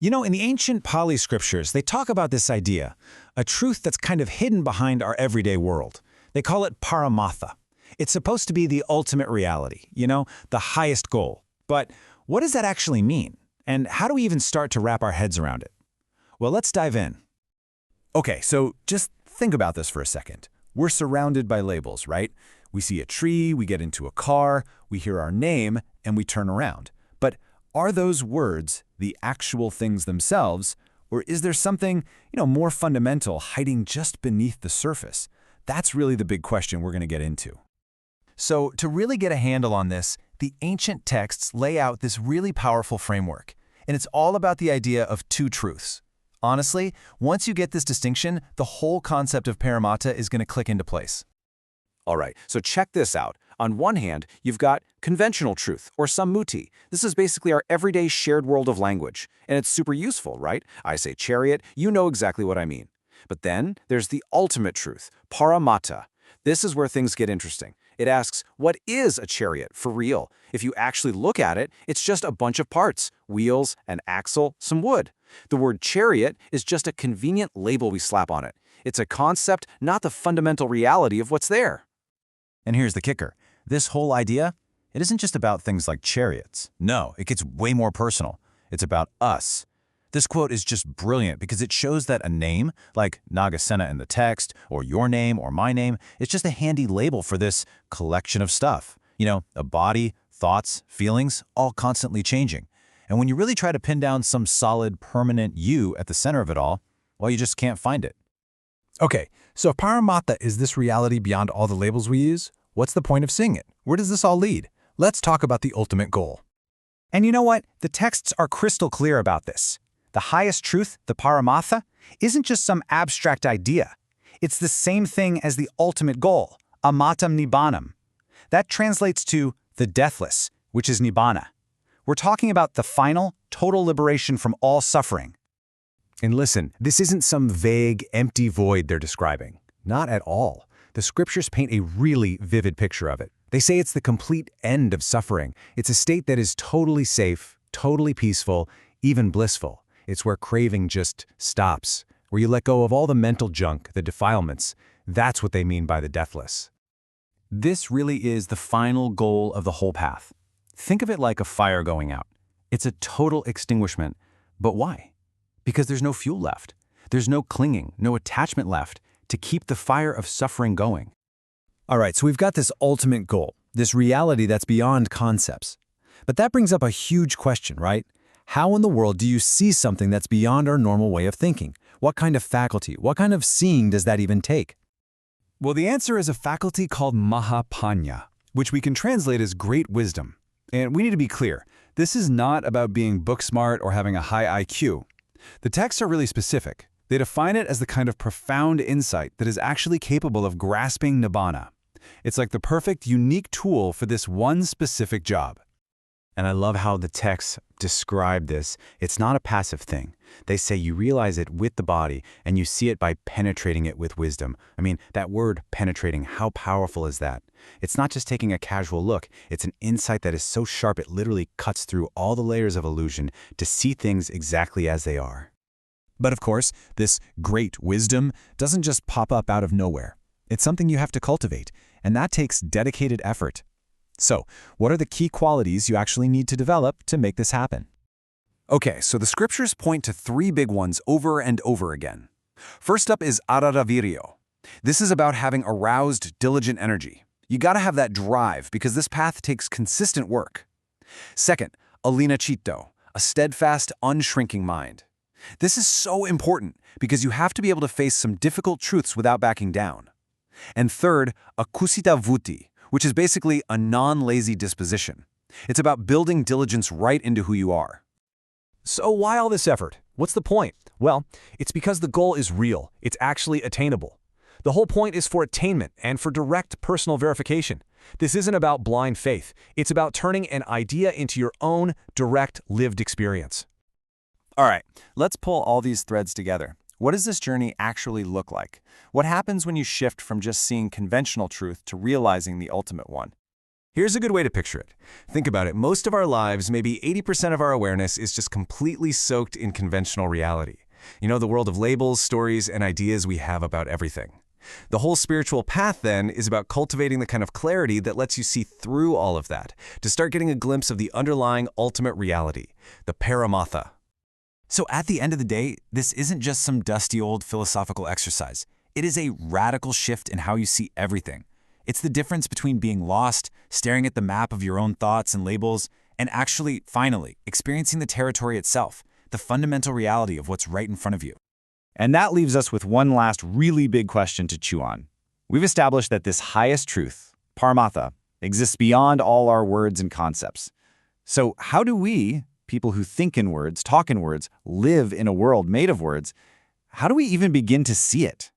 You know, in the ancient Pali scriptures, they talk about this idea, a truth that's kind of hidden behind our everyday world. They call it Paramattha. It's supposed to be the ultimate reality, the highest goal. But what does that actually mean? And how do we even start to wrap our heads around it? Well, let's dive in. Okay, so just think about this for a second. We're surrounded by labels, right? We see a tree, we get into a car, we hear our name, and we turn around. But are those words the actual things themselves, or is there something, more fundamental hiding just beneath the surface? That's really the big question we're going to get into. So, to really get a handle on this, the ancient texts lay out this really powerful framework, and it's all about the idea of two truths. Honestly, once you get this distinction, the whole concept of Paramattha is going to click into place. All right, so check this out. On one hand, you've got conventional truth, or Saṃyutta. This is basically our everyday shared world of language, and it's super useful, right? I say chariot, you know exactly what I mean. But then there's the ultimate truth, Paramattha. This is where things get interesting. It asks, what is a chariot for real? If you actually look at it, it's just a bunch of parts, wheels, an axle, some wood. The word chariot is just a convenient label we slap on it. It's a concept, not the fundamental reality of what's there. And here's the kicker. This whole idea, it isn't just about things like chariots. No, it gets way more personal. It's about us. This quote is just brilliant because it shows that a name, like Nagasena in the text, or your name or my name, is just a handy label for this collection of stuff. A body, thoughts, feelings, all constantly changing. And when you really try to pin down some solid, permanent you at the center of it all, well, you just can't find it. Okay, so if Paramattha is this reality beyond all the labels we use, what's the point of seeing it? Where does this all lead? Let's talk about the ultimate goal. And you know what? The texts are crystal clear about this. The highest truth, the Paramattha, isn't just some abstract idea. It's the same thing as the ultimate goal, amatam nibbānam. That translates to the deathless, which is nibbana. We're talking about the final, total liberation from all suffering. And listen, this isn't some vague, empty void they're describing. Not at all. The scriptures paint a really vivid picture of it. They say it's the complete end of suffering. It's a state that is totally safe, totally peaceful, even blissful. It's where craving just stops, where you let go of all the mental junk, the defilements. That's what they mean by the deathless. This really is the final goal of the whole path. Think of it like a fire going out. It's a total extinguishment. But why? Because there's no fuel left. There's no clinging, no attachment left to keep the fire of suffering going. All right, so we've got this ultimate goal, this reality that's beyond concepts. But that brings up a huge question, right? How in the world do you see something that's beyond our normal way of thinking? What kind of faculty, what kind of seeing does that even take? Well, the answer is a faculty called mahapanya, which we can translate as great wisdom. And we need to be clear, this is not about being book smart or having a high IQ. The texts are really specific. They define it as the kind of profound insight that is actually capable of grasping nibbana. It's like the perfect, unique tool for this one specific job. And I love how the texts describe this. It's not a passive thing. They say you realize it with the body and you see it by penetrating it with wisdom. I mean, that word penetrating, how powerful is that? It's not just taking a casual look. It's an insight that is so sharp it literally cuts through all the layers of illusion to see things exactly as they are. But of course, this great wisdom doesn't just pop up out of nowhere. It's something you have to cultivate, and that takes dedicated effort. So, what are the key qualities you actually need to develop to make this happen? Okay, so the scriptures point to three big ones over and over again. First up is araraviryo. This is about having aroused, diligent energy. You gotta have that drive because this path takes consistent work. Second, alinacitto, a steadfast, unshrinking mind. This is so important because you have to be able to face some difficult truths without backing down. And third, akusita vutti, which is basically a non-lazy disposition. It's about building diligence right into who you are. So why all this effort? What's the point? Well, it's because the goal is real. It's actually attainable. The whole point is for attainment and for direct personal verification. This isn't about blind faith. It's about turning an idea into your own direct lived experience. All right, let's pull all these threads together. What does this journey actually look like? What happens when you shift from just seeing conventional truth to realizing the ultimate one? Here's a good way to picture it. Think about it. Most of our lives, maybe 80% of our awareness is just completely soaked in conventional reality. You know, the world of labels, stories, and ideas we have about everything. The whole spiritual path, then, is about cultivating the kind of clarity that lets you see through all of that, to start getting a glimpse of the underlying ultimate reality, the Paramattha. So at the end of the day, this isn't just some dusty old philosophical exercise. It is a radical shift in how you see everything. It's the difference between being lost, staring at the map of your own thoughts and labels, and actually, finally, experiencing the territory itself, the fundamental reality of what's right in front of you. And that leaves us with one last really big question to chew on. We've established that this highest truth, Paramattha, exists beyond all our words and concepts. So how do we, people who think in words, talk in words, live in a world made of words, how do we even begin to see it?